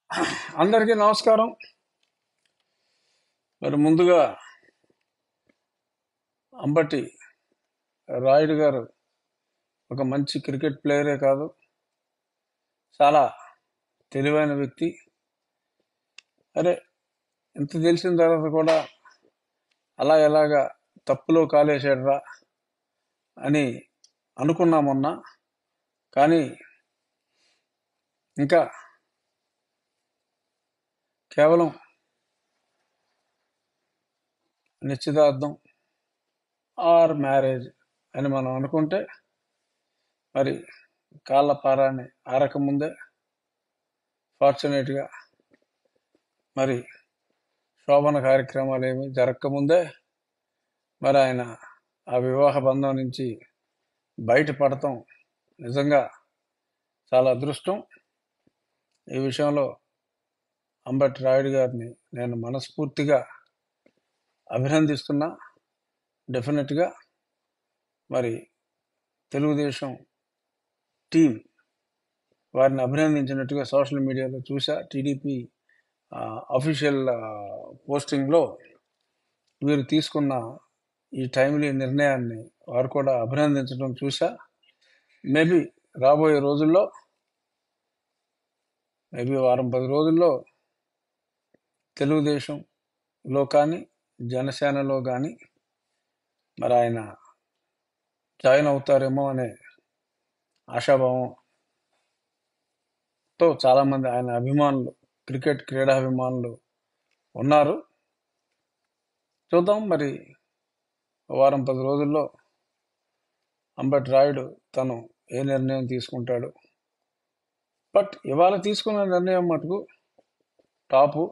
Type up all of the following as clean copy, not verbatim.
అందరికీ నమస్కారం. మరి ముందుగా అంబటి రాయుడు గారు ఒక మంచి క్రికెట్ ప్లేయరే కాదు, చాలా తెలివైన వ్యక్తి. అరే, ఇంత తెలిసిన తర్వాత కూడా ఎలాగా తప్పులో కాలేశాడురా అని అనుకున్నా మొన్న. కానీ ఇంకా కేవలం నిశ్చితార్థం ఆర్ మ్యారేజ్ అని మనం అనుకుంటే, మరి కాళ్ళ పారాన్ని ఆరకముందే, ఫార్చునేట్గా మరి శోభన కార్యక్రమాలు ఏమి జరగకముందే మరి ఆయన ఆ వివాహ బంధం నుంచి బయటపడటం నిజంగా చాలా అదృష్టం. ఈ విషయంలో అంబటి రాయుడు గారిని నేను మనస్ఫూర్తిగా అభినందిస్తున్నా. డెఫినెట్గా మరి తెలుగుదేశం టీం వారిని అభినందించినట్టుగా సోషల్ మీడియాలో చూసా. టీడీపీ అఫీషియల్ పోస్టింగ్లో వీరు తీసుకున్న ఈ టైమ్లీ నిర్ణయాన్ని వారు కూడా అభినందించడం చూసా. మేబీ రాబోయే రోజుల్లో, మేబీ 10 రోజుల్లో తెలుగుదేశంలో కానీ జనసేనలో కానీ మరి ఆయన జాయిన్ అవుతారేమో అనే ఆశాభావంతో చాలామంది ఆయన అభిమానులు, క్రికెట్ క్రీడాభిమానులు ఉన్నారు. చూద్దాం, మరి 10 రోజుల్లో అంబటి రాయుడు తను ఏ నిర్ణయం తీసుకుంటాడు. బట్ ఇవాళ తీసుకున్న నిర్ణయం మటుకు టాపు.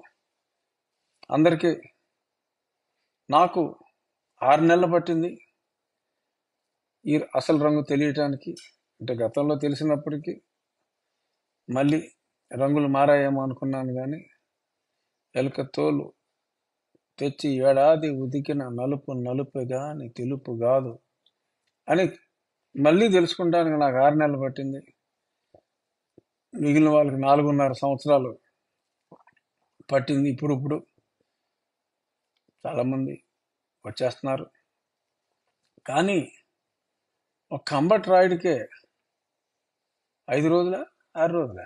అందరికీ, నాకు 6 నెలలు పట్టింది ఈ అసలు రంగు తెలియటానికి. అంటే గతంలో తెలిసినప్పటికీ మళ్ళీ రంగులు మారాయేమో అనుకున్నాను, కానీ ఎలుక తోలు తెచ్చి ఏడాది ఉదికిన నలుపు నలుపు గాని తెలుపు కాదు అని మళ్ళీ తెలుసుకుంటానికి నాకు 6 నెలలు పట్టింది. మిగిలిన వాళ్ళకి 4.5 సంవత్సరాలు పట్టింది. ఇప్పుడు చాలామంది వచ్చేస్తున్నారు. కానీ ఒక అంబటి రాయుడికే 5 రోజుల 6 రోజుల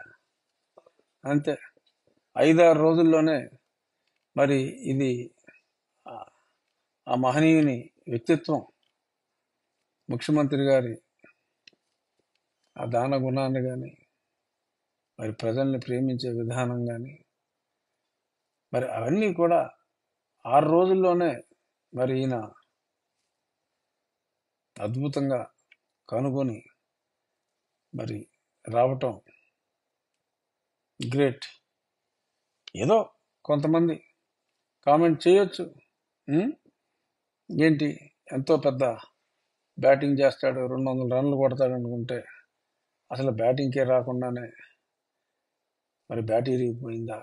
అంతే, 5-6 రోజుల్లోనే మరి ఇది ఆ మహనీయుని వ్యక్తిత్వం, ముఖ్యమంత్రి గారి ఆ దాన గుణాన్ని కానీ, మరి ప్రజల్ని ప్రేమించే విధానం కానీ, మరి అవన్నీ కూడా 6 రోజుల్లోనే మరి ఈయన అద్భుతంగా కనుగొని మరి రావటం గ్రేట్. ఏదో కొంతమంది కామెంట్ చేయొచ్చు, ఏంటి ఎంతో పెద్ద బ్యాటింగ్ చేస్తాడు, 200 రన్లు కొడతాడు అనుకుంటే అసలు బ్యాటింగ్కే రాకుండానే మరి బ్యాట్ ఇరిగిపోయిందా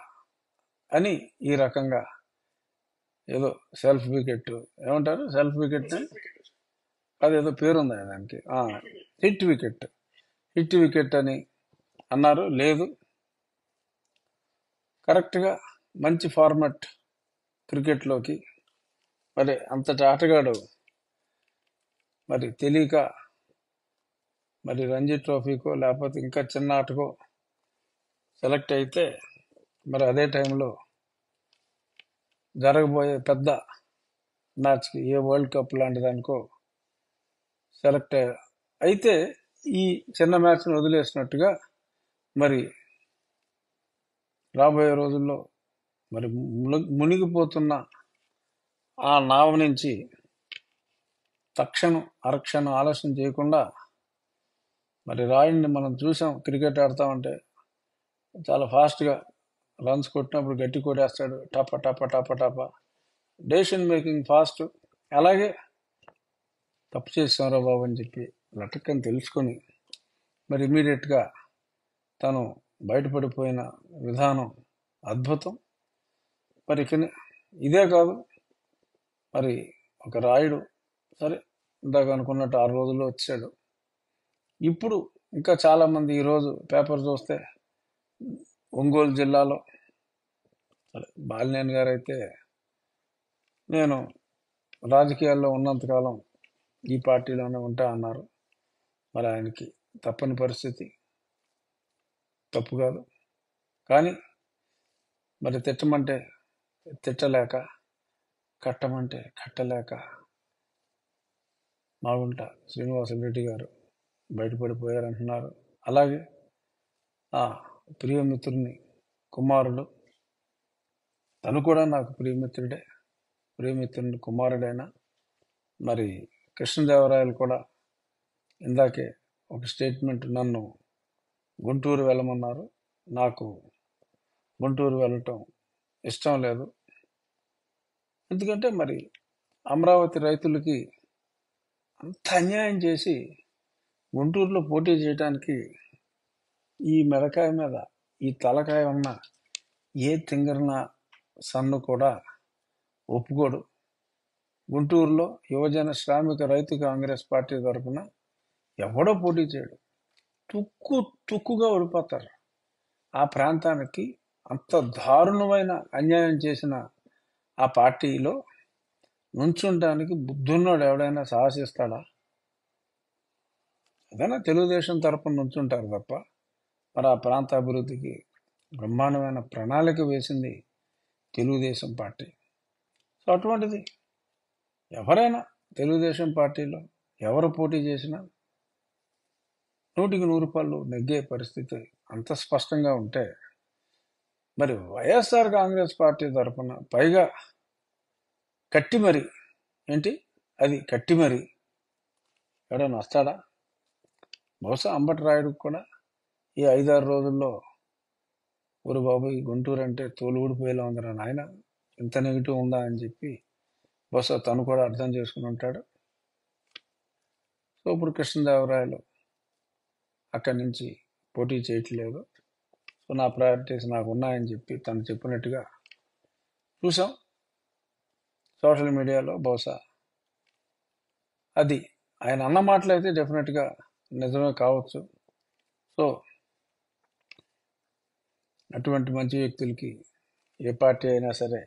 అని ఈ రకంగా ఏదో సెల్ఫ్ వికెట్, ఏమంటారు సెల్ఫ్ వికెట్, అదేదో పేరుంది దానికి, హిట్ వికెట్ అని అన్నారు. లేదు, కరెక్ట్గా మంచి ఫార్మాట్ క్రికెట్లోకి మరి అంతటి ఆటగాడు మరి తెలియక మరి రంజీ ట్రోఫీకో లేకపోతే ఇంకా చిన్న ఆటకో సెలెక్ట్ అయితే, మరి అదే టైంలో జరగబోయే పెద్ద మ్యాచ్కి, ఏ వరల్డ్ కప్ లాంటి దానికో సెలెక్ట్ అయితే ఈ చిన్న మ్యాచ్ని వదిలేసినట్టుగా మరి రాబోయే రోజుల్లో మరి మునిగిపోతున్న ఆ నావ నుంచి తక్షణం అరక్షణం ఆలస్యం చేయకుండా, మరి రాయుడిని మనం చూసాం, క్రికెట్ ఆడతామంటే చాలా ఫాస్ట్గా రన్స్ కొట్టినప్పుడు గట్టి కొట్టేస్తాడు, టప టప టప టప, డెసిషన్ మేకింగ్ ఫాస్ట్. అలాగే తప్పు చేసాంరా బాబు అని చెప్పి లటక్కని తెలుసుకొని మరి ఇమీడియట్గా తను బయటపడిపోయిన విధానం అద్భుతం. మరి ఇదే కాదు, మరి ఒక రాయుడు సరే ఇందాక అనుకున్నట్టు 6 రోజుల్లో వచ్చాడు. ఇప్పుడు ఇంకా చాలామంది ఈరోజు పేపర్ చూస్తే ఒంగోలు జిల్లాలో సరే, బాలినేని గారు అయితే నేను రాజకీయాల్లో ఉన్నంతకాలం ఈ పార్టీలోనే ఉంటా అన్నారు. మరి ఆయనకి తప్పని పరిస్థితి, తప్పు కాదు. కానీ మరి తిట్టమంటే తిట్టలేక, కట్టమంటే కట్టలేక మాగుంట శ్రీనివాసరెడ్డి గారు బయటపడిపోయారంటున్నారు. అలాగే ఆ ప్రియమిత్రుని కుమారుడు, తను కూడా నాకు ప్రియమిత్రుని కుమారుడైన మరి కృష్ణదేవరాయలు కూడా ఇందాకే ఒక స్టేట్మెంట్, నన్ను గుంటూరు వెళ్ళమన్నారు. నాకు గుంటూరు వెళ్ళటం ఇష్టం లేదు. ఎందుకంటే మరి అమరావతి రైతులకి అంత అన్యాయం చేసి గుంటూరులో పోటీ చేయడానికి ఈ మెడకాయ మీద ఈ తలకాయ ఉన్న ఏ తింగరన సన్ను కూడా ఒప్పుకోడు. గుంటూరులో యువజన శ్రామిక రైతు కాంగ్రెస్ పార్టీ తరఫున ఎవడో పోటీ చేయడు. తుక్కుగా ఓడిపోతారు. ఆ ప్రాంతానికి అంత దారుణమైన అన్యాయం చేసిన ఆ పార్టీలో నుంచుంటానికి బుద్ధున్నోడు ఎవడైనా సాహసిస్తాడా? ఏదైనా తెలుగుదేశం తరపున నుంచుంటారు తప్ప మరి ఆ ప్రాంత అభివృద్ధికి బ్రహ్మాండమైన ప్రణాళిక వేసింది తెలుగుదేశం పార్టీ. సో అటువంటిది ఎవరైనా తెలుగుదేశం పార్టీలో ఎవరు పోటీ చేసినా 100% నెగ్గే పరిస్థితి అంత స్పష్టంగా ఉంటే, మరి వైఎస్ఆర్ కాంగ్రెస్ పార్టీ తరఫున పైగా కట్టిమరి కట్టిమరి ఎవడైనా వస్తాడా? బహుశా అంబటి రాయుడుకు కూడా ఈ 5-6 రోజుల్లో ఊరు బాబు ఈ గుంటూరు అంటే తోలు ఊడిపోయేలా ఉందిరా నాయన, ఇంత నెగిటివ్ ఉందా అని చెప్పి బహుశా తను కూడా అర్థం చేసుకుని ఉంటాడు. సో ఇప్పుడు కృష్ణదేవరాయలు అక్కడి నుంచి పోటీ చేయట్లేదు. సో నా ప్రయారిటీస్ నాకు ఉన్నాయని చెప్పి తను చెప్పినట్టుగా చూసాం సోషల్ మీడియాలో. బహుశా అది ఆయన అన్న మాటలైతే డెఫినెట్గా నిజమే కావచ్చు. సో అటువంటి మంచి వ్యక్తులకి ఏ పార్టీ అయినా సరే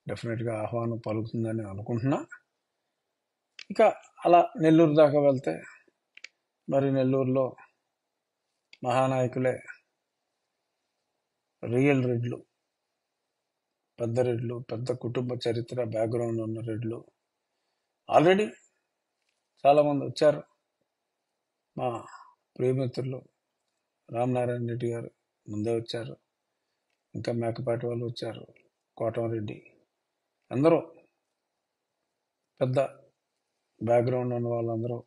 డెఫినెట్గా ఆహ్వానం పలుకుతుందని అనుకుంటున్నా. ఇక అలా నెల్లూరు దాకా వెళ్తే మరి నెల్లూరులో మహానాయకులే రియల్ రెడ్లు, పెద్ద కుటుంబ చరిత్ర బ్యాక్గ్రౌండ్ ఉన్న రెడ్లు ఆల్రెడీ చాలామంది వచ్చారు. మా ప్రియమిత్రులు రామనారాయణ రెడ్డి గారు ముందే వచ్చారు, ఇంకా మేకపాటి వాళ్ళు వచ్చారు, కోటంరెడ్డి, అందరూ పెద్ద బ్యాక్గ్రౌండ్ ఉన్న వాళ్ళందరూ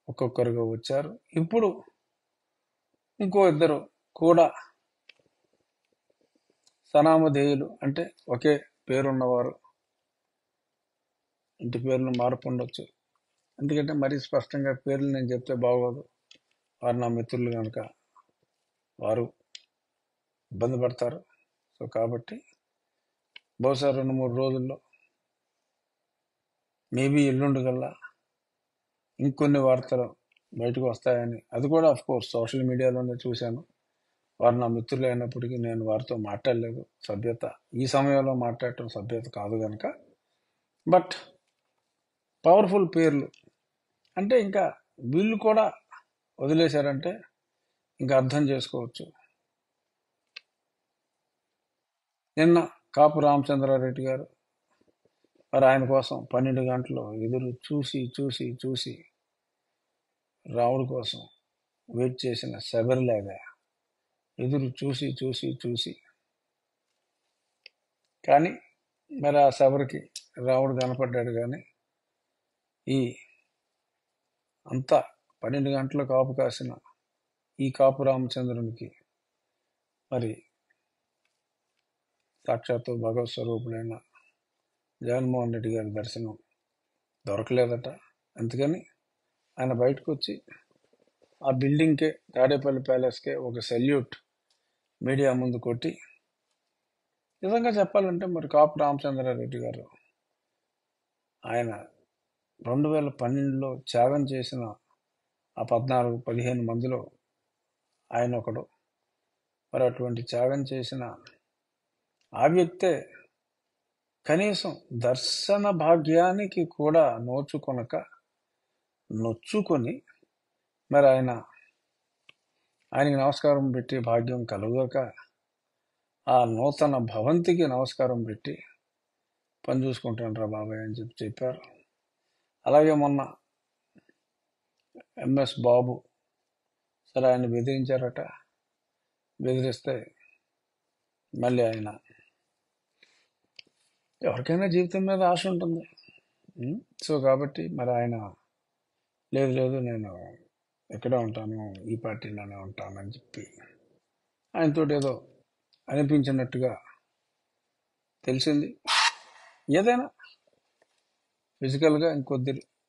ఒక్కొక్కరుగా వచ్చారు. ఇప్పుడు ఇంకో ఇద్దరు కూడా సనామధేయులు, అంటే ఒకే పేరున్నవారు, ఇంటి పేర్లు మార్పు ఉండొచ్చు, ఎందుకంటే మరీ స్పష్టంగా పేర్లు నేను చెప్తే బాగోదు, వారు నా మిత్రులు కనుక వారు ఇబ్బంది పడతారు. సో కాబట్టి బహుశా 2-3 రోజుల్లో మేబీ ఎల్లుండి కల్లా ఇంకొన్ని వార్తలు బయటకు వస్తాయని, అది కూడా అఫ్కోర్స్ సోషల్ మీడియాలోనే చూశాను. వారు నా మిత్రులు అయినప్పటికీ నేను వారితో మాట్లాడలేదు. సభ్యత ఈ సమయంలో మాట్లాడటం సభ్యత కాదు కనుక. బట్ పవర్ఫుల్ పేర్లు అంటే ఇంకా వీళ్ళు కూడా వదిలేశారంటే ఇంకా అర్థం చేసుకోవచ్చు. నిన్న కాపు రామచంద్రారెడ్డి గారు మరి ఆయన కోసం 12 గంటలు ఎదురు చూసి రాముడి కోసం వెయిట్ చేసిన శబరిలాగా ఎదురు చూసి కానీ మరి ఆ శబరికి రాముడు కనపడ్డాడు. కానీ ఈ అంతా 12 గంటల కాపు కాసిన ఈ కాపు రామచంద్రునికి మరి సాక్షాత్తు భగవత్ స్వరూపుడైన జగన్మోహన్ రెడ్డి గారి దర్శనం దొరకలేదట. అందుకని ఆయన బయటకు వచ్చి ఆ బిల్డింగ్కే, తాడేపల్లి ప్యాలెస్కే ఒక సెల్యూట్ మీడియా ముందు కొట్టి, నిజంగా చెప్పాలంటే మరి కాపు రామచంద్రారెడ్డి గారు ఆయన 2012లో త్యాగం చేసిన ఆ 14-15 మందిలో ఆయన ఒకడు. మరి అటువంటి త్యాగం చేసిన ఆ వ్యక్తే కనీసం దర్శన భాగ్యానికి కూడా నొచ్చుకొని మరి ఆయనకి నమస్కారం పెట్టి భాగ్యం కలుగక ఆ నూతన భవంతికి నమస్కారం పెట్టి పని చూసుకుంటాను రా బాబాయ్ అని చెప్పారు. అలాగే మొన్న ఎంఎస్ బాబు సరే ఆయన బెదిరించారట. బెదిరిస్తే మళ్ళీ ఆయన ఎవరికైనా జీవితం మీద ఆశ ఉంటుంది. సో కాబట్టి మరి ఆయన లేదు నేను ఎక్కడే ఉంటాను, ఈ పార్టీలోనే ఉంటానని చెప్పి ఆయనతో ఏదో అనిపించినట్టుగా తెలిసింది. ఏదైనా ఫిజికల్గా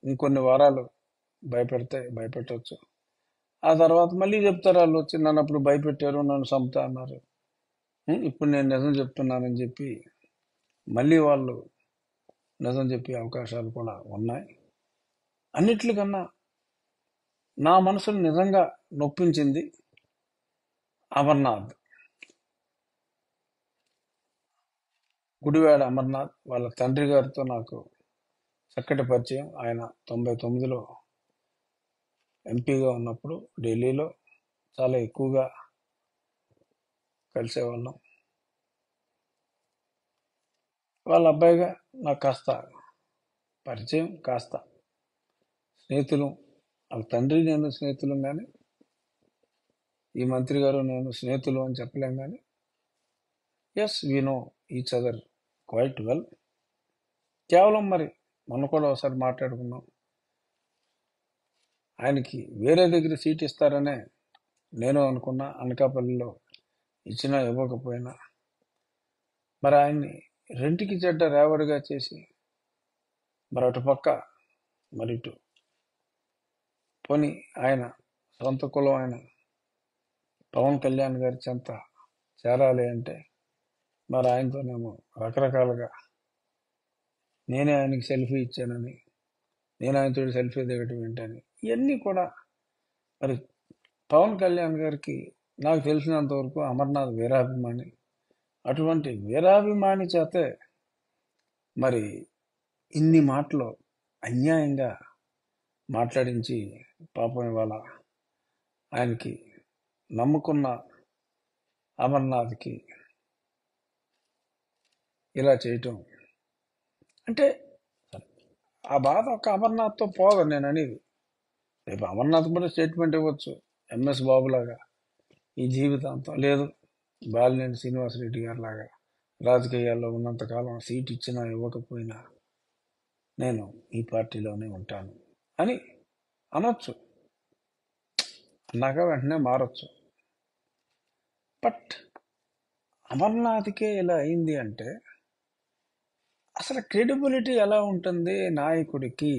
ఇంకొన్ని వారాలు భయపెట్టవచ్చు. ఆ తర్వాత మళ్ళీ చెప్తారు వాళ్ళు వచ్చి నన్ను అప్పుడు భయపెట్టారు, నన్ను చంపుతా అన్నారు, ఇప్పుడు నేను నిజం చెప్తున్నానని చెప్పి మళ్ళీ వాళ్ళు నిజం చెప్పే అవకాశాలు కూడా ఉన్నాయి. అన్నిట్లకన్నా నా మనసును నిజంగా నొప్పించింది అమర్నాథ్, గుడివాడ అమర్నాథ్. వాళ్ళ తండ్రి గారితో నాకు చక్కటి పరిచయం. ఆయన 99లో ఎంపీగా ఉన్నప్పుడు ఢిల్లీలో చాలా ఎక్కువగా కలిసేవాళ్ళం. వాళ్ళ అబ్బాయిగా నాకు కాస్త పరిచయం, కాస్త స్నేహితులు. వాళ్ళ తండ్రి నేను స్నేహితులు, కానీ ఈ మంత్రి గారు నేను స్నేహితులు అని చెప్పలేం. కానీ yes, we know each other quite well. కేవలం మరి మొన్న కూడా ఒకసారి మాట్లాడుకున్నాం. ఆయనకి వేరే దగ్గర సీట్ ఇస్తారనే నేను అనుకున్నా. అనకాపల్లిలో ఇచ్చినా ఇవ్వకపోయినా మరి ఆయన్ని రెంటికి చెడ్డ రేవడిగా చేసి మరి అటుపక్క మరి ఇటు పోని ఆయన సొంత కులం ఆయన పవన్ కళ్యాణ్ గారి చెంత చేరాలి అంటే మరి ఆయనతోనేమో రకరకాలుగా నేనే ఆయనకి సెల్ఫీ ఇచ్చానని, నేను ఆయనతో సెల్ఫీ దిగటం ఏంటని, ఇవన్నీ కూడా మరి పవన్ కళ్యాణ్ గారికి నాకు తెలిసినంత వరకు అమర్నాథ్ వీరాభిమాని. అటువంటి వీరాభిమాని చేతే మరి ఇన్ని మాటలు అన్యాయంగా మాట్లాడించి పాపం ఇవాళ ఆయనకి నమ్ముకున్న అమర్నాథ్కి ఇలా చేయటం అంటే ఆ బాధ ఒక అమర్నాథ్తో పోదు నేను అనేది. రేపు అమర్నాథ్ కూడా స్టేట్మెంట్ ఇవ్వచ్చు ఎంఎస్ బాబులాగా, ఈ జీవితాంతం లేదు బాలినేని శ్రీనివాసరెడ్డి గారి లాగా రాజకీయాల్లో ఉన్నంతకాలం సీట్ ఇచ్చినా ఇవ్వకపోయినా నేను ఈ పార్టీలోనే ఉంటాను అని అనొచ్చు. అన్నాక వెంటనే మారచ్చు. బట్ అమర్నాథ్కే ఇలా అయింది అంటే అసలు క్రెడిబిలిటీ ఎలా ఉంటుంది నాయకుడికి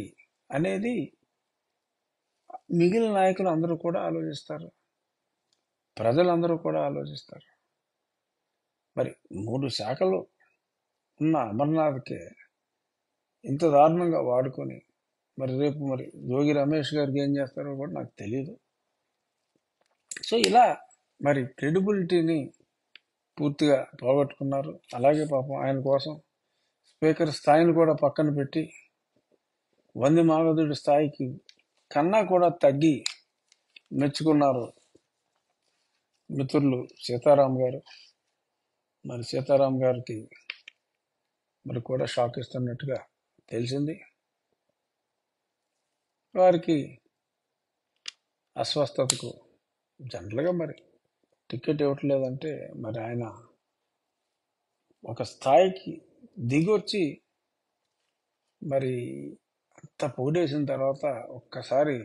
అనేది మిగిలిన నాయకులు అందరూ కూడా ఆలోచిస్తారు, ప్రజలందరూ కూడా ఆలోచిస్తారు. మరి 3 శాఖలు ఉన్న అమర్నాథ్కే ఇంత దారుణంగా వాడుకొని మరి రేపు మరి జోగి రమేష్ గారికి ఏం చేస్తారో కూడా నాకు తెలియదు. సో ఇలా మరి క్రెడిబిలిటీని పూర్తిగా పోగొట్టుకున్నారు. అలాగే పాపం ఆయన కోసం స్పీకర్ స్థాయిని కూడా పక్కన పెట్టి వంది మాగధుడి స్థాయికి కన్నా కూడా తగ్గి మెచ్చుకున్నారు మిత్రులు సీతారాం గారు. మరి సీతారాం గారికి మరి కూడా షాక్ ఇస్తున్నట్టుగా తెలిసింది. వారికి అస్వస్థతకు జనరల్గా మరి టికెట్ ఇవ్వట్లేదంటే మరి ఆయన ఒక స్థాయికి దిగొచ్చి మరి అంత పొగిడేసిన తర్వాత ఒక్కసారి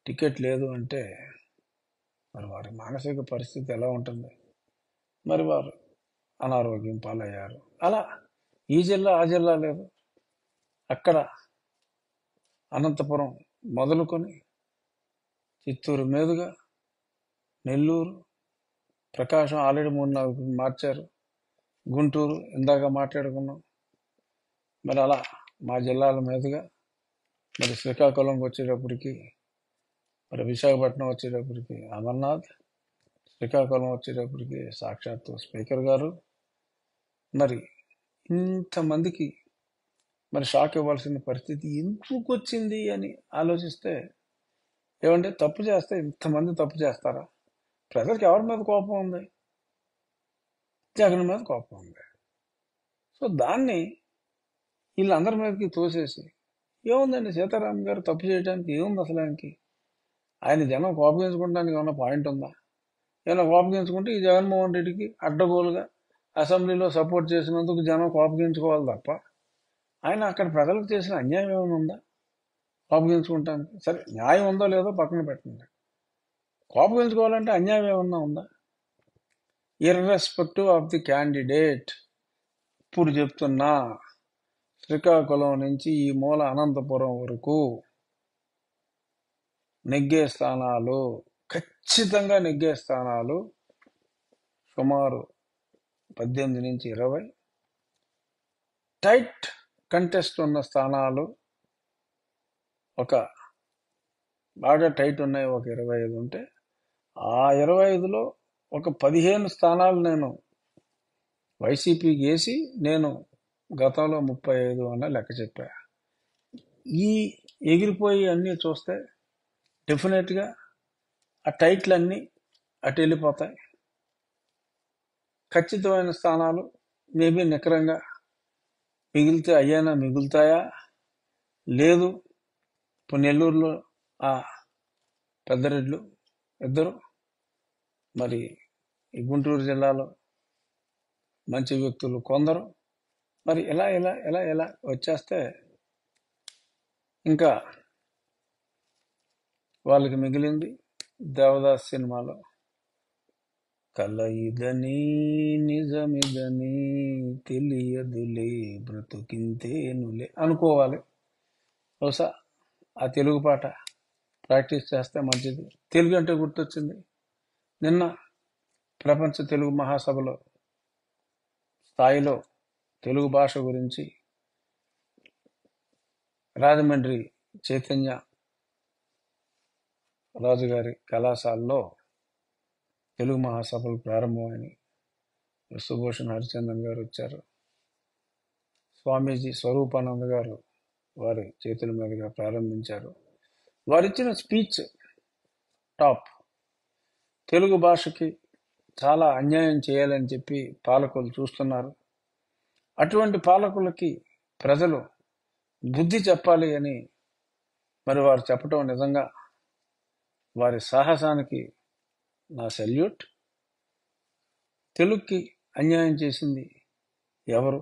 టికెట్ లేదు అంటే మరి వారి మానసిక పరిస్థితి ఎలా ఉంటుంది? మరి వారు అనారోగ్యం పాలయ్యారు. అలా ఈ జిల్లా ఆ జిల్లా లేదు, అక్కడ అనంతపురం మొదలుకొని చిత్తూరు మీదుగా నెల్లూరు, ప్రకాశం ఆల్రెడీ 3-4 మార్చారు, గుంటూరు ఇందాక మాట్లాడుకున్నాం. మరి అలా మా జిల్లాల మీదుగా మరి శ్రీకాకుళంకి వచ్చేటప్పటికి, మరి విశాఖపట్నం వచ్చేటప్పటికి అమర్నాథ్, శ్రీకాకుళం వచ్చేటప్పటికి సాక్షాత్తు స్పీకర్ గారు, మరి ఇంతమందికి మరి షాక్ ఇవ్వాల్సిన పరిస్థితి ఎందుకు వచ్చింది అని ఆలోచిస్తే, ఏమంటే తప్పు చేస్తే ఇంతమంది తప్పు చేస్తారా? ప్రజలకు ఎవరి మీద కోపం ఉంది? జగన్ మీద కోపం ఉంది. సో దాన్ని వీళ్ళందరి మీదకి తోసేసి, ఏముందండి సీతారాం గారు తప్పు చేయడానికి ఏముంది అసలు? ఆయన జనం కోపగించుకోవడానికి ఏమన్నా పాయింట్ ఉందా? ఏమైనా కోపగించుకుంటే ఈ జగన్మోహన్ రెడ్డికి అడ్డగోలుగా అసెంబ్లీలో సపోర్ట్ చేసినందుకు జనం కోపగించుకోవాలి తప్ప, ఆయన అక్కడ ప్రజలకు చేసిన అన్యాయం ఏమైనా ఉందా కోపగించుకుంటానికి? సరే, న్యాయం ఉందో లేదో పక్కన పెట్టండి. కోపగించుకోవాలంటే అన్యాయం ఏమన్నా ఉందా? ఇర్రెస్పెక్టివ్ ఆఫ్ ది క్యాండిడేట్, ఇప్పుడు చెప్తున్నా, శ్రీకాకుళం నుంచి ఈ మూల అనంతపురం వరకు నెగ్గే స్థానాలు, ఖచ్చితంగా నెగ్గే స్థానాలు సుమారు 18 నుంచి 20, టైట్ కంటెస్ట్ ఉన్న స్థానాలు ఒక బాగా టైట్ ఉన్నాయి, ఒక 25 ఉంటే, ఆ 25లో ఒక 15 స్థానాలు నేను వైసీపీకి వేసి నేను గతంలో 35 అన్న లెక్క చెప్పా. ఈ ఎగిరిపోయి అన్నీ చూస్తే డెఫినెట్గా ఆ టైట్లన్నీ అటు వెళ్ళిపోతాయి. ఖచ్చితమైన స్థానాలు మేబీ నికరంగా మిగిలితే అయ్యానా మిగులుతాయా? లేదు, ఇప్పుడు నెల్లూరులో ఆ పెద్దరెడ్లు ఇద్దరు, మరి ఈ గుంటూరు జిల్లాలో మంచి వ్యక్తులు కొందరు, మరి ఇలా ఇలా ఇలా ఇలా వచ్చేస్తే ఇంకా వాళ్ళకి మిగిలింది దేవదాస్ సినిమాలో కల ఇదని నిజమిదని తెలియదులే బ్రతుకింతేనులే అనుకోవాలి. బహుశా ఆ తెలుగు పాట ప్రాక్టీస్ చేస్తే మంచిది. తెలుగు అంటే గుర్తొచ్చింది, నిన్న ప్రపంచ తెలుగు మహాసభలో స్థాయిలో తెలుగు భాష గురించి రాజమండ్రి చైతన్య రాజుగారి కళాశాలలో తెలుగు మహాసభలు ప్రారంభమైన విశ్వభూషణ్ హరిచందన్ గారు వచ్చారు. స్వామీజీ స్వరూపానంద గారు వారి చేతుల మీదుగా ప్రారంభించారు. వారిచ్చిన స్పీచ్ టాప్. తెలుగు భాషకి చాలా అన్యాయం చేయాలని చెప్పి పాలకులు చూస్తున్నారు. అటువంటి పాలకులకి ప్రజలు బుద్ధి చెప్పాలి అని మరి వారు చెప్పడం నిజంగా వారి సాహసానికి నా సెల్యూట్. తెలుగుకి అన్యాయం చేసింది ఎవరు?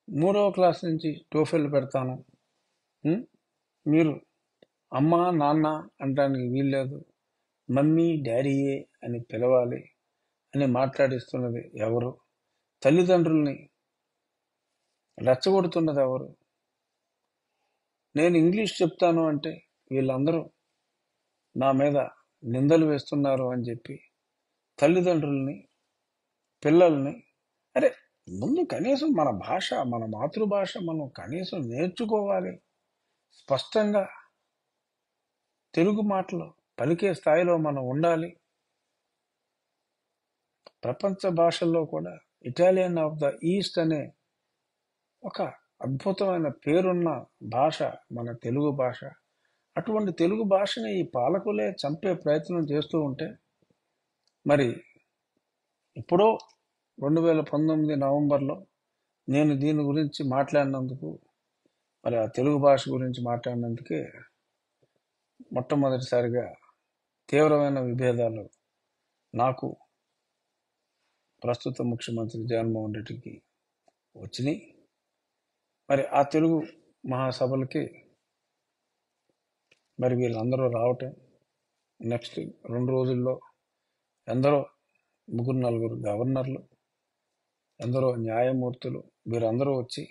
3వ క్లాస్ నుంచి టోఫెల్ పెడతాను, మీరు అమ్మ నాన్న అంటానికి వీల్లేదు, మమ్మీ డాడీయే అని పిలవాలి అని మాట్లాడిస్తున్నది ఎవరు? తల్లిదండ్రుల్ని రెచ్చగొడుతున్నది ఎవరు? నేను ఇంగ్లీష్ చెప్తాను అంటే వీళ్ళందరూ నా మీద నిందలు వేస్తున్నారు అని చెప్పి తల్లిదండ్రుల్ని, పిల్లల్ని, అరే ముందు కనీసం మన భాష, మన మాతృభాష మనం కనీసం నేర్చుకోవాలి, స్పష్టంగా తెలుగు మాటలు పలికే స్థాయిలో మనం ఉండాలి. ప్రపంచ భాషల్లో కూడా ఇటాలియన్ ఆఫ్ ద ఈస్ట్ అనే ఒక అద్భుతమైన పేరున్న భాష మన తెలుగు భాష. అటువంటి తెలుగు భాషని ఈ పాలకులే చంపే ప్రయత్నం చేస్తూ ఉంటే, మరి ఇప్పుడో 2019 నవంబర్లో నేను దీని గురించి మాట్లాడినందుకు, మరి ఆ తెలుగు భాష గురించి మాట్లాడినందుకే మొట్టమొదటిసారిగా తీవ్రమైన విభేదాలు నాకు ప్రస్తుత ముఖ్యమంత్రి జగన్మోహన్ రెడ్డికి వచ్చినాయి. మరి ఆ తెలుగు మహాసభలకి మరి వీళ్ళందరూ రావటం, నెక్స్ట్ 2 రోజుల్లో ఎందరో 3-4 గవర్నర్లు, ఎందరో న్యాయమూర్తులు వీరందరూ వచ్చి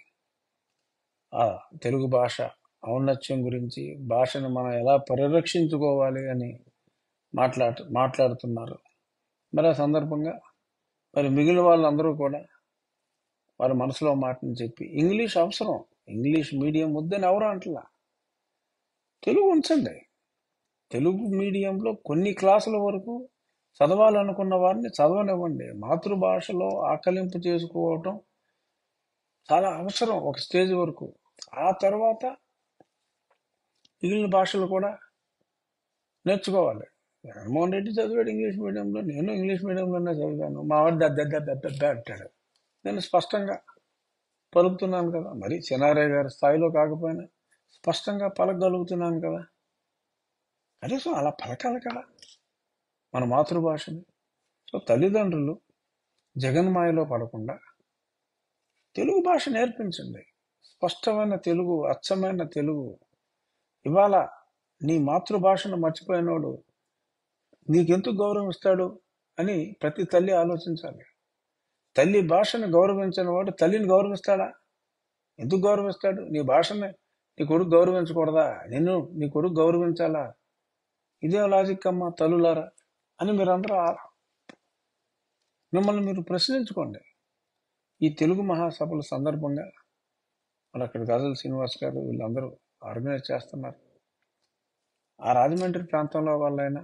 ఆ తెలుగు భాష ఔన్నత్యం గురించి, భాషను మనం ఎలా పరిరక్షించుకోవాలి అని మాట్లాడుతున్నారు. మరి ఆ సందర్భంగా మరి మిగిలిన వాళ్ళందరూ కూడా వారి మనసులో మాటని చెప్పి, ఇంగ్లీష్ అవసరం, ఇంగ్లీష్ మీడియం వద్దని ఎవరు అంటలా, తెలుగు ఉంచండి. తెలుగు మీడియంలో కొన్ని క్లాసుల వరకు చదవాలనుకున్న వారిని చదవనివ్వండి. మాతృభాషలో ఆకలింపు చేసుకోవటం చాలా అవసరం ఒక స్టేజ్ వరకు. ఆ తర్వాత మిగిలిన భాషలు కూడా నేర్చుకోవాలి. జగన్మోహన్ రెడ్డి చదివాడు ఇంగ్లీష్ మీడియంలో, నేను ఇంగ్లీష్ మీడియంలోనే చదివాను. మా వాడు దద్ద అంటాడు. నేను స్పష్టంగా పలుకుతున్నాను కదా, మరి చెన్నారయ్య గారి స్థాయిలో కాకపోయినా స్పష్టంగా పలకగలుగుతున్నాను కదా. కనీసం అలా పలకాలి కదా మన మాతృభాషని. సో తల్లిదండ్రులు జగన్మాయలో పడకుండా తెలుగు భాష నేర్పించండి. స్పష్టమైన తెలుగు, అచ్చమైన తెలుగు. ఇవాళ నీ మాతృభాషను మర్చిపోయినోడు నీకెందుకు గౌరవం ఇస్తాడు అని ప్రతి తల్లి ఆలోచించాలి. తల్లి భాషను గౌరవించని వాడు తల్లిని గౌరవిస్తాడా? ఎందుకు గౌరవిస్తాడు? నీ భాషని నీ కొడుకు గౌరవించకూడదా? నిన్ను నీ కొడుకు గౌరవించాలా? ఇదే లాజిక్ అమ్మా తల్లులారా అని మీరందరూ మిమ్మల్ని మీరు ప్రశ్నించుకోండి. ఈ తెలుగు మహాసభల సందర్భంగా మరి అక్కడ గజల్ శ్రీనివాస్ గారు వీళ్ళందరూ ఆర్గనైజ్ చేస్తున్నారు. ఆ రాజమండ్రి ప్రాంతంలో వాళ్ళైనా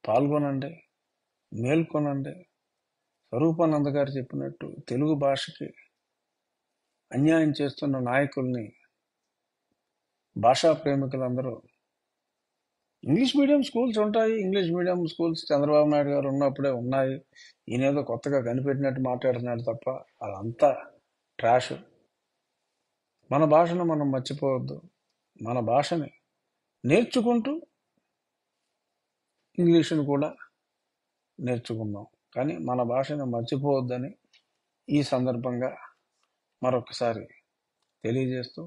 పాల్గొనండి, మేల్కొనండి. స్వరూపానంద గారు చెప్పినట్టు తెలుగు భాషకి అన్యాయం చేస్తున్న నాయకుల్ని, భాషా ప్రేమికులందరూ ఇంగ్లీష్ మీడియం స్కూల్స్ ఉంటాయి. English medium schools Chandrababu Naidu గారు ఉన్నప్పుడే ఉన్నాయి. ఈయనేదో కొత్తగా కనిపెట్టినట్టు మాట్లాడుతున్నాడు తప్ప అదంతా ట్రాష్. మన భాషను మనం మర్చిపోవద్దు. మన భాషని నేర్చుకుంటూ ఇంగ్లీషును కూడా నేర్చుకుందాం. కానీ మన భాషను మర్చిపోవద్దని ఈ సందర్భంగా మరొకసారి తెలియజేస్తూ,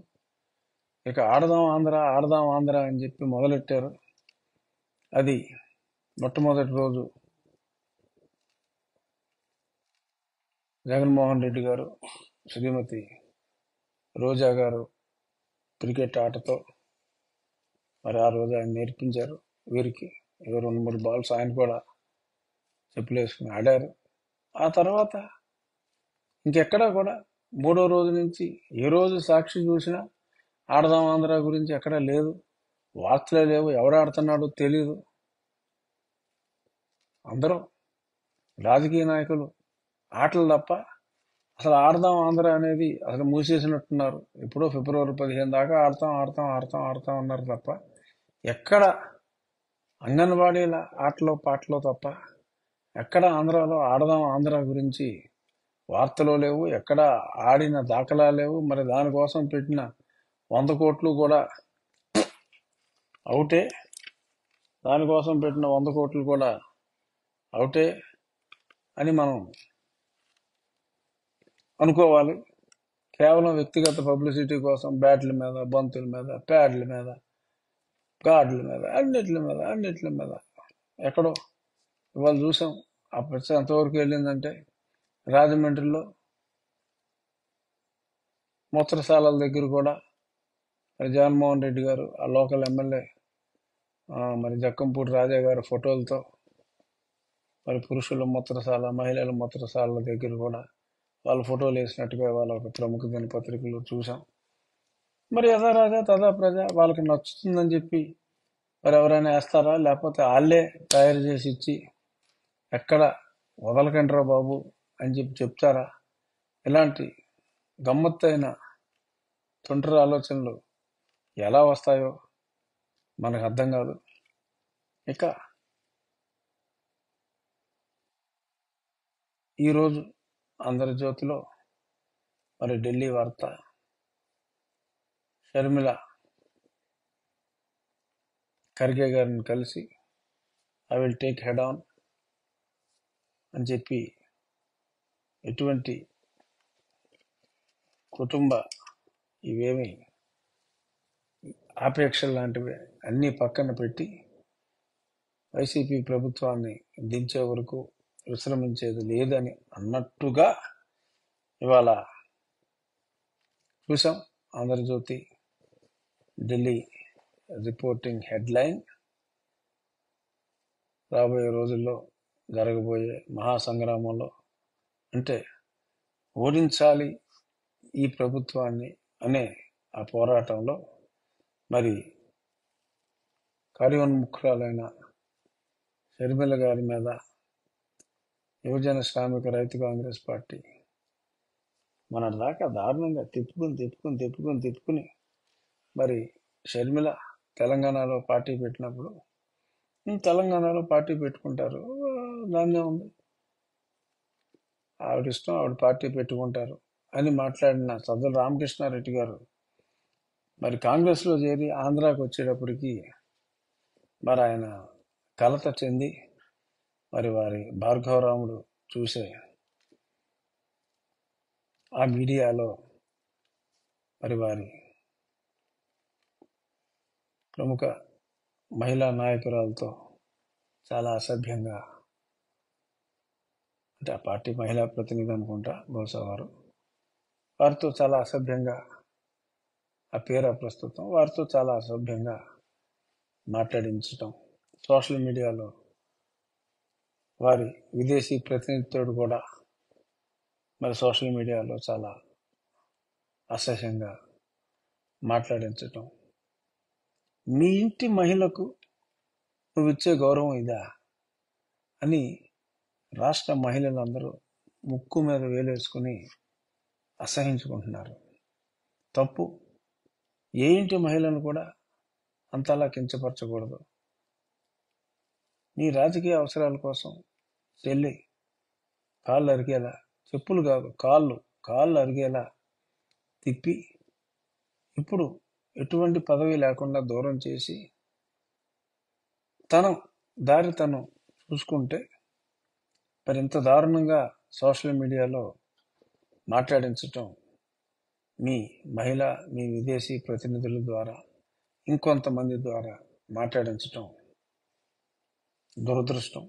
ఇక ఆడదాం ఆంధ్ర, ఆడదాం ఆంధ్ర అని చెప్పి మొదలెట్టారు. అది మొట్టమొదటి రోజు జగన్మోహన్ రెడ్డి గారు, శ్రీమతి రోజా గారు క్రికెట్ ఆటతో మరి ఆ రోజు ఆయన నేర్పించారు. వీరికి ఏదో 2-3 బాల్స్ ఆయన కూడా చెప్పులేసుకుని ఆడారు. ఆ తర్వాత ఇంకెక్కడా కూడా మూడో రోజు నుంచి ఏ రోజు సాక్షి చూసినా ఆడదాం ఆంధ్ర గురించి ఎక్కడా లేదు, వార్తలే లేవు, ఎవరు ఆడుతున్నాడో తెలీదు. అందరూ రాజకీయ నాయకులు ఆటలు తప్ప అసలు ఆడదాం ఆంధ్ర అనేది అసలు మూసేసినట్టున్నారు. ఎప్పుడో ఫిబ్రవరి 15 దాకా ఆడతాం ఆడతాం ఆడతాం ఆడతాం అన్నారు తప్ప ఎక్కడ అంగన్వాడీల ఆటలో పాటలో తప్ప ఎక్కడ ఆంధ్రాలో ఆడదాం ఆంధ్ర గురించి వార్తలు లేవు, ఎక్కడ ఆడిన దాఖలా లేవు. మరి దానికోసం పెట్టిన 100 కోట్లు కూడా అవుటే. దానికోసం పెట్టిన 100 కోట్లు కూడా అవుటే అని మనం అనుకోవాలి. కేవలం వ్యక్తిగత పబ్లిసిటీ కోసం బ్యాట్ల మీద, బంతుల మీద, ప్యాడ్ల మీద, గార్డుల మీద, అన్నిట్ల మీద ఎక్కడో ఇవాళ చూసాం. ఆ ప్రச்ச ఎంతవరకు వెళ్ళిందంటే రాజమండ్రిలో మూత్రశాలల దగ్గర కూడా మరి జగన్మోహన్ రెడ్డి గారు, ఆ లోకల్ ఎమ్మెల్యే మరి జక్కంపూడి రాజా గారి ఫోటోలతో మరి పురుషుల మూత్రశాల, మహిళల మూత్రశాలల దగ్గర కూడా వాళ్ళ ఫోటోలు వేసినట్టుగా వాళ్ళ ఒక ప్రముఖ దినపత్రికలు చూసాం. మరి యథా రాజా తదా ప్రజ, వాళ్ళకి నచ్చుతుందని చెప్పి మరి ఎవరైనా వేస్తారా? లేకపోతే వాళ్ళే తయారు చేసి ఇచ్చి ఎక్కడ వదలకండిరా బాబు అని చెప్పి చెప్తారా? ఇలాంటి గమ్మత్తైన తుంటరి ఆలోచనలు ఎలా వస్తాయో మనకు అర్థం కాదు. ఇక ఈరోజు ఆంధ్రజ్యోతిలో మరి ఢిల్లీ వార్త, షర్మిల ఖర్గే గారిని కలిసి I will take head on అని చెప్పి ఎటువంటి కుటుంబ ఇవేమి ఆపేక్షలు లాంటివి అన్నీ పక్కన పెట్టి వైసీపీ ప్రభుత్వాన్ని దించే వరకు విశ్రమించేది లేదని అన్నట్టుగా ఇవాళ చూసాం. Andhrajyothi Delhi reporting headline. రాబోయే రోజుల్లో జరగబోయే మహాసంగ్రామంలో, అంటే ఓడించాలి ఈ ప్రభుత్వాన్ని అనే ఆ పోరాటంలో మరి కార్యోన్ముఖురాలైన షర్మిల గారి మీద యువజన శ్రామిక రైతు కాంగ్రెస్ పార్టీ మన దాకా దారుణంగా తిప్పుకుని మరి షర్మిల తెలంగాణలో పార్టీ పెట్టినప్పుడు తెలంగాణలో పార్టీ పెట్టుకుంటారు, దాన్నే ఉంది, ఆవిడ ఇష్టం, ఆవిడ పార్టీ పెట్టుకుంటారు అని మాట్లాడిన సజ్జల రామకృష్ణారెడ్డి గారు మరి కాంగ్రెస్లో చేరి ఆంధ్రాకి వచ్చేటప్పటికి మరి ఆయన కలత చెంది మరి వారి భార్గవరాముడు చూసే ఆ మీడియాలో మరి వారి ప్రముఖ మహిళా నాయకురాలతో చాలా అసభ్యంగా, అంటే ఆ పార్టీ మహిళా ప్రతినిధి అనుకుంటా బహుశా వారితో చాలా అసభ్యంగా, ఆ పేరు ప్రస్తుతం, వారితో చాలా అసభ్యంగా మాట్లాడించటం, సోషల్ మీడియాలో వారి విదేశీ ప్రతినిధితో కూడా మరి సోషల్ మీడియాలో చాలా అసహ్యంగా మాట్లాడించటం. మీ ఇంటి మహిళకు నువ్వు ఇచ్చే గౌరవం ఇదా అని రాష్ట్ర మహిళలందరూ ముక్కు మీద వేలేసుకుని అసహించుకుంటున్నారు. తప్పు. ఏ ఇంటి మహిళను కూడా అంతలా కించపరచకూడదు. నీ రాజకీయ అవసరాల కోసం చెల్లి కాళ్ళు అరిగేలా, చెప్పులు కాదు కాళ్ళు అరిగేలా తిప్పి ఇప్పుడు ఎటువంటి పదవి లేకుండా దూరం చేసి తను దారి తను చూసుకుంటే మరి ఇంత దారుణంగా సోషల్ మీడియాలో మాట్లాడించటం, మీ విదేశీ ప్రతినిధుల ద్వారా ఇంకొంతమంది ద్వారా మాట్లాడించటం దురదృష్టం.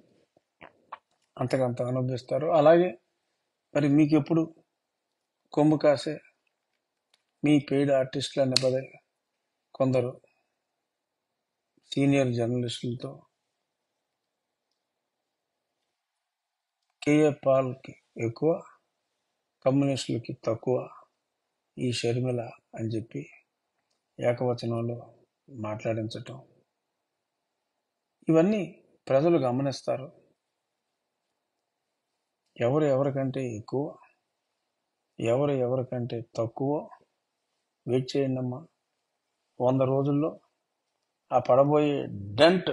అంతకంత అనుభవిస్తారు. అలాగే మరి మీకు ఎప్పుడు కొమ్ము కాసే మీ పెయిడ్ ఆర్టిస్టులు అనే పదే కొందరు సీనియర్ జర్నలిస్టులతో కేఏ పాల్కి ఎక్కువ, కమ్యూనిస్టులకి తక్కువ ఈ షర్మిల అని చెప్పి ఏకవచనంలో మాట్లాడించటం, ఇవన్నీ ప్రజలు గమనిస్తారు. ఎవరికంటే ఎక్కువ, ఎవరికంటే తక్కువ వెయిట్ చేయండి అమ్మా. 100 రోజుల్లో ఆ పడబోయే డెంట్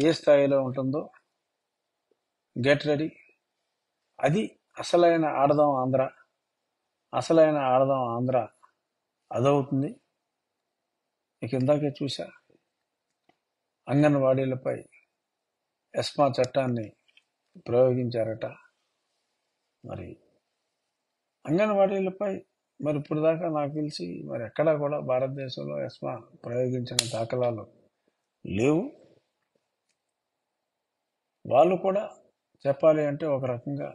ఏ స్థాయిలో ఉంటుందో గెట్ రెడీ. అది అసలైన ఆడదాం ఆంధ్ర అదవుతుంది. ఇక ఇందాకే చూసా, అంగన్వాడీలపై ఎస్మా చట్టాన్ని ప్రయోగించారట. మరి అంగన్వాడీలపై మరి ఇప్పుడు దాకా నాకు తెలిసి మరి ఎక్కడా కూడా భారతదేశంలో ఎస్మా ప్రయోగించిన దాఖలాలు లేవు. వాళ్ళు కూడా చెప్పాలి అంటే ఒక రకంగా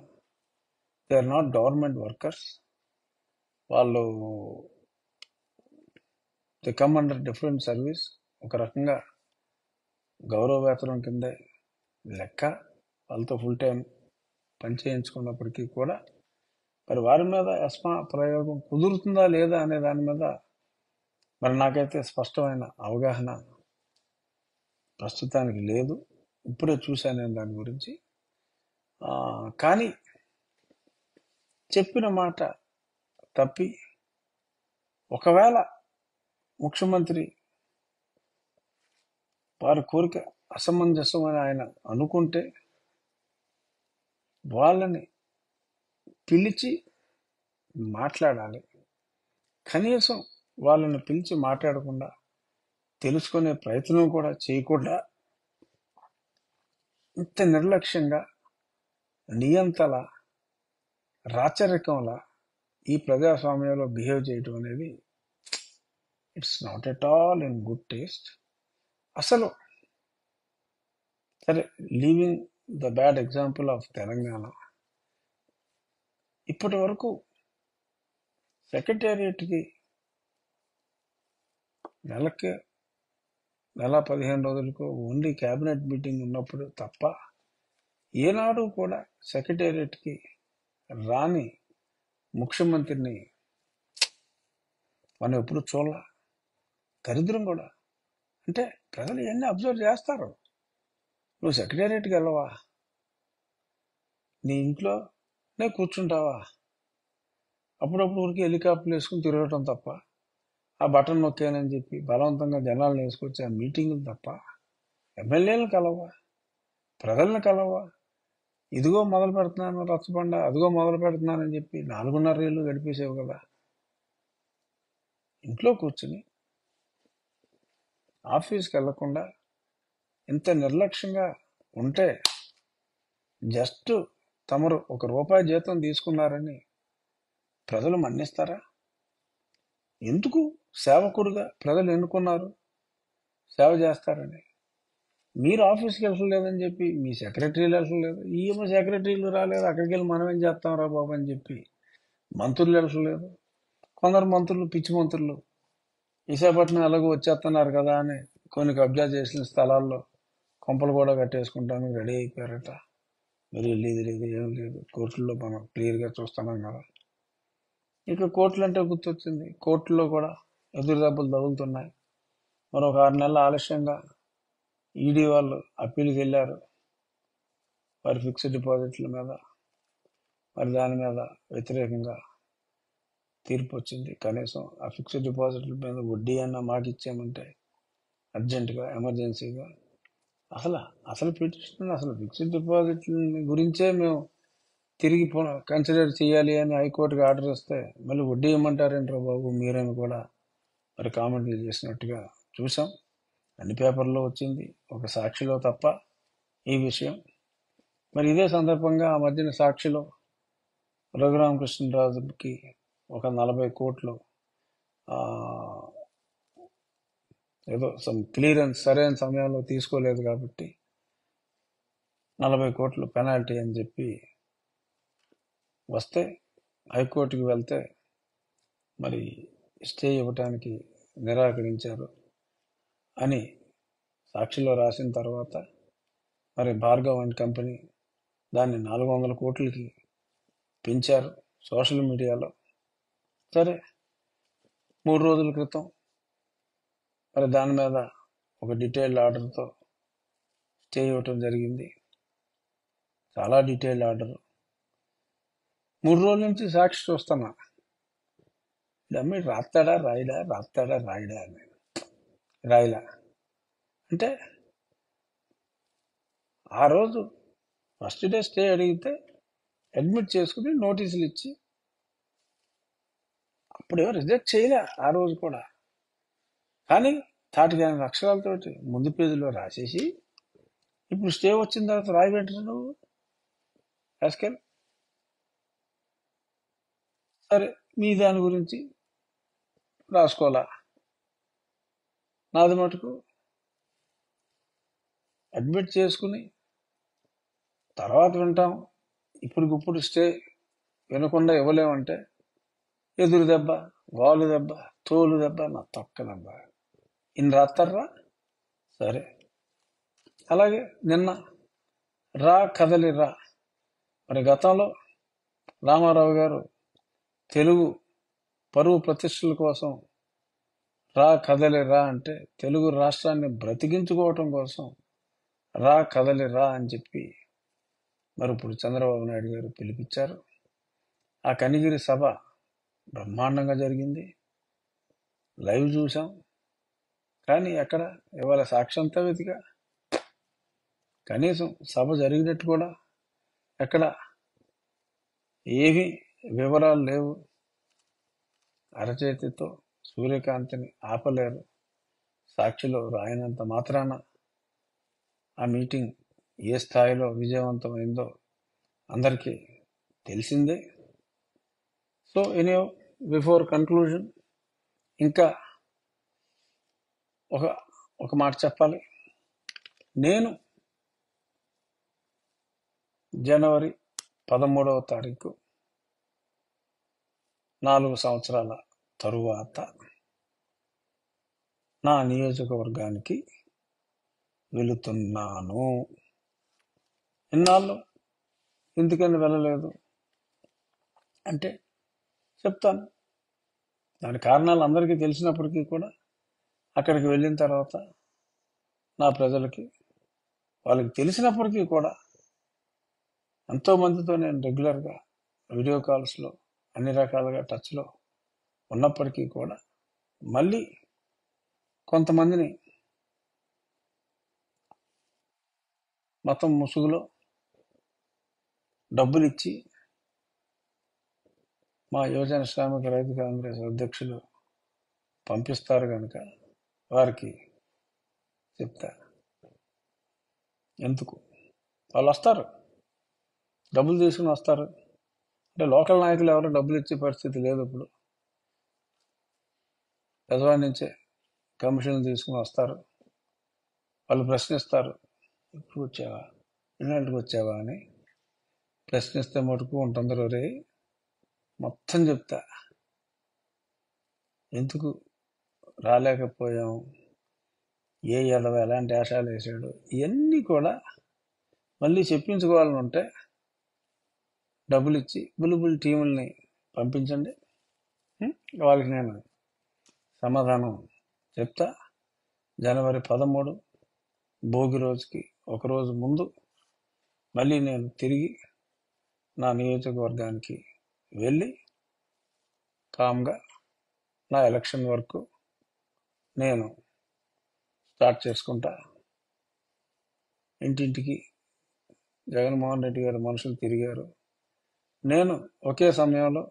they are not government workers. వాళ్ళు they come under different service. ఒక రకంగా గౌరవ వేతనం కిందే లెక్క. వాళ్ళతో ఫుల్ టైం పని చేయించుకున్నప్పటికీ కూడా మరి వారి మీద ఎస్మా ప్రయోగం కుదురుతుందా లేదా అనే దాని మీద మరి నాకైతే స్పష్టమైన అవగాహన ప్రస్తుతానికి లేదు. ఇప్పుడే చూశాను నేను దాని గురించి. కానీ చెప్పిన మాట తప్పి ఒకవేళ ముఖ్యమంత్రి వారి కోరిక అసమంజసం అని ఆయన అనుకుంటే వాళ్ళని పిలిచి మాట్లాడాలి. కనీసం వాళ్ళని పిలిచి మాట్లాడకుండా, తెలుసుకునే ప్రయత్నం కూడా చేయకుండా ఇంత నిర్లక్ష్యంగా, నియంతలా, రాచరికంలా ఈ ప్రజాస్వామ్యంలో బిహేవ్ చేయటం అనేది it's not at all in good taste. అసలు సరే, leaving the bad example of Telangana, ఇప్పటి వరకు సెక్రటేరియట్కి నెల 15 రోజులకు ఓన్లీ క్యాబినెట్ మీటింగ్ ఉన్నప్పుడు తప్ప ఏనాడు కూడా సెక్రటేరియట్కి రాని ముఖ్యమంత్రిని మనం ఎప్పుడు చూడాల. దరిద్రం కూడా. అంటే ప్రజలు ఇవన్నీ అబ్జర్వ్ చేస్తారు. నువ్వు సెక్రటేరియట్కి వెళ్ళవా? నీ ఇంట్లోనే కూర్చుంటావా? అప్పుడప్పుడు ఊరికి హెలికాప్టర్లు వేసుకుని తిరగటం తప్ప, ఆ బటన్ నొక్కానని చెప్పి బలవంతంగా జనాలను వేసుకొచ్చి ఆ మీటింగులు తప్ప, ఎమ్మెల్యేలను కలవా? ప్రజలను కలవా? ఇదిగో మొదలు పెడుతున్నాను రచ్చబండ, అదిగో మొదలు పెడుతున్నానని చెప్పి 4.5 ఏళ్ళు గడిపేసేవు కదా. ఇంట్లో కూర్చుని ఆఫీస్కి వెళ్లకుండా ఇంత నిర్లక్ష్యంగా ఉంటే జస్ట్ తమరు ₹1 జీతం తీసుకున్నారని ప్రజలు మన్నిస్తారా? ఎందుకు సేవకుడుగా ప్రజలు ఎన్నుకున్నారు? సేవ చేస్తారని. మీరు ఆఫీస్కి వెళ్ళలేదని చెప్పి మీ సెక్రటరీలు వెళ్ళలేదు, ఈమె సెక్రటరీలు రాలేదు, అక్కడికి వెళ్ళి మనం ఏం చేస్తాం రా బాబు అని చెప్పి మంత్రులు వెళ్ళలేదు. కొందరు మంత్రులు, పిచ్చి మంత్రులు, విశాఖపట్నం ఎలాగో వచ్చేస్తున్నారు కదా అని కొన్ని కబ్జా చేసిన స్థలాల్లో కొంపలు కూడా కట్టేసుకుంటాను రెడీ అయిపోయారట. మీరు వెళ్ళేది లేదు, ఏం లేదు. కోర్టుల్లో మనం క్లియర్గా చూస్తున్నాం కదా. ఇక కోర్టులు అంటే గుర్తొచ్చింది, కోర్టులో కూడా ఎదురు దెబ్బలు తగులుతున్నాయి. మరొక 6 నెలల ఆలస్యంగా ఈడీ వాళ్ళు అప్పీల్కి వెళ్ళారు వారి ఫిక్స్డ్ డిపాజిట్ల మీద. మరి దాని మీద వ్యతిరేకంగా తీర్పు వచ్చింది. కనీసం ఆ ఫిక్స్డ్ డిపాజిట్ల మీద వడ్డీ అన్నా మాకు ఇచ్చామంటే అర్జెంటుగా, ఎమర్జెన్సీగా. అసలు పిటిషన్ అసలు ఫిక్స్డ్ డిపాజిట్ల గురించే మేము తిరిగి కన్సిడర్ చేయాలి అని హైకోర్టుకి ఆర్డర్ ఇస్తే మళ్ళీ వడ్డీ ఇవ్వమంటారేంట్రా బాబు మీరని కూడా మరి కామెంట్లు చేసినట్టుగా చూసాం. అన్ని పేపర్లో వచ్చింది, ఒక సాక్షిలో తప్ప ఈ విషయం. మరి ఇదే సందర్భంగా ఆ మధ్యన సాక్షిలో రఘురామకృష్ణరాజుకి ఒక 40 కోట్లు ఏదో క్లియరెన్స్ సరైన సమయంలో తీసుకోలేదు కాబట్టి 40 కోట్లు పెనాల్టీ అని చెప్పి వస్తే హైకోర్టుకి వెళ్తే మరి స్టే ఇవ్వటానికి నిరాకరించారు అని సాక్షిలో రాసిన తర్వాత మరి భార్గవ్ అండ్ కంపెనీ దాన్ని 400 కోట్లకి పెంచారు సోషల్ మీడియాలో. సరే, 3 రోజుల క్రితం మరి దాని మీద ఒక డీటెయిల్డ్ ఆర్డర్తో స్టే ఇవ్వటం జరిగింది. చాలా డీటెయిల్డ్ ఆర్డర్. 3 రోజుల నుంచి సాక్షి చూస్తున్నా, డమ్మి రాస్తాడా రాయడా అని. రాయలా అంటే ఆ రోజు ఫస్ట్ డే స్టే అడిగితే అడ్మిట్ చేసుకుని నోటీసులు ఇచ్చి అప్పుడేమో రిజెక్ట్ చేయలే ఆ రోజు కూడా. కానీ 35 అక్షరాలతోటి ముందు పేజీలో రాసేసి ఇప్పుడు స్టే వచ్చిన తర్వాత రాయబెట్టరు నువ్వు రాసుకెళ్ళి. సరే, మీ దాని గురించి రాసుకోవాలా, నాది మటుకు అడ్మిట్ చేసుకుని తర్వాత వింటాం, ఇప్పుడు స్టే వినకుండా ఇవ్వలేమంటే ఎదురు దెబ్బ, వాలు దెబ్బ, తోలు దెబ్బ, నా తొక్క దెబ్బ, ఇన్ని రాస్తారా? సరే, అలాగే నిన్న రా కదలి రా. మరి గతంలో రామారావు గారు తెలుగు పరువు ప్రతిష్టల కోసం రా కదలి రా అంటే తెలుగు రాష్ట్రాన్ని బ్రతికించుకోవటం కోసం రా కదలి రా అని చెప్పి మరి ఇప్పుడు చంద్రబాబు నాయుడు గారు పిలిపించారు. ఆ కనిగిరి సభ బ్రహ్మాండంగా జరిగింది, లైవ్ చూసాం. కానీ ఎక్కడ ఇవాళ సాక్షంతా వెతిగా, కనీసం సభ జరిగినట్టు కూడా ఎక్కడ ఏమీ వివరాలు లేవు. అరచేతితో సూర్యకాంతిని ఆపలేరు. సాక్షిలో రాయనంత మాత్రాన ఆ మీటింగ్ ఏ స్థాయిలో విజయవంతమైందో అందరికీ తెలిసిందే. సో ఎనీహౌ, బిఫోర్ కన్క్లూజన్ ఇంకా ఒక మాట చెప్పాలి. నేను జనవరి 13వ తారీఖు 4 సంవత్సరాల తరువాత నా నియోజకవర్గానికి వెళుతున్నాను. ఇన్నాళ్ళు ఎందుకని వెళ్ళలేదు అంటే చెప్తాను. దాని కారణాలు అందరికీ తెలిసినప్పటికీ కూడా అక్కడికి వెళ్ళిన తర్వాత నా ప్రజలకి వాళ్ళకి తెలిసినప్పటికీ కూడా ఎంతోమందితో నేను రెగ్యులర్గా వీడియో కాల్స్లో అన్ని రకాలుగా టచ్లో ఉన్నప్పటికీ కూడా మళ్ళీ కొంతమందిని మతం ముసుగులో డబ్బులు ఇచ్చి మా యువజన శ్రామిక రైతు కాంగ్రెస్ అధ్యక్షులు పంపిస్తారు కనుక వారికి చెప్తా, ఎందుకు వాళ్ళు వస్తారు, డబ్బులు తీసుకుని వస్తారు. అంటే లోకల్ నాయకులు ఎవరు డబ్బులు ఇచ్చే పరిస్థితి లేదు. ఇప్పుడు పెదవాడి నుంచే కమిషన్లు తీసుకుని వస్తారు. వాళ్ళు ప్రశ్నిస్తారు, ఇప్పుడు వచ్చావా, ఇన్నాళ్ళకి వచ్చావా అని ప్రశ్నిస్తే మటుకు ఉంటుంది. రే మొత్తం చెప్తా, ఎందుకు రాలేకపోయాం, ఏ ఎదవ ఎలాంటి ఆశాలు వేసాడు, ఇవన్నీ కూడా మళ్ళీ చెప్పించుకోవాలని ఉంటే డబ్బులు ఇచ్చి బుల్బుల్ టీముల్ని పంపించండి. వాళ్ళకి నేను సమాధానం చెప్తా. జనవరి 13 భోగి రోజుకి ఒకరోజు ముందు మళ్ళీ నేను తిరిగి నా నియోజకవర్గానికి వెళ్ళి కామ్గా నా ఎలక్షన్ వర్క్ నేను స్టార్ట్ చేసుకుంటా. ఇంటింటికి జగన్మోహన్ రెడ్డి గారు మనుషులు తిరిగారు. నేను ఒకే సమయంలో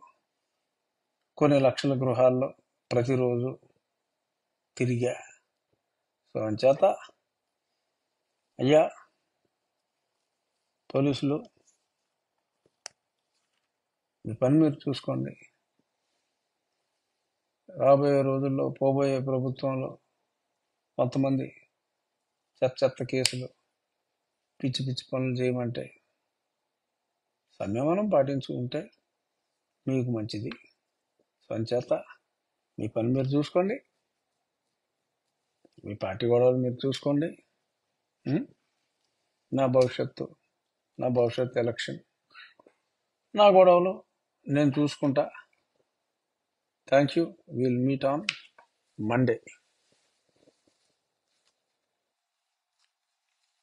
కొన్ని లక్షల గృహాల్లో ప్రతిరోజు తిరిగా. సో అంచేత అయ్యా పోలీసులు, మీ పని మీరు చూసుకోండి. రాబోయే రోజుల్లో పోబోయే ప్రభుత్వంలో కొంతమంది చెత్త కేసులు, పిచ్చి పిచ్చి పనులు చేయమంటే సంయమనం పాటించుకుంటే మీకు మంచిది. సంచేత మీ పని మీరు చూసుకోండి, మీ పార్టీ గొడవలు మీరు చూసుకోండి. నా భవిష్యత్ ఎలక్షన్, నా గొడవలు నేను చూసుకుంటా. Thank you. Will meet on Monday.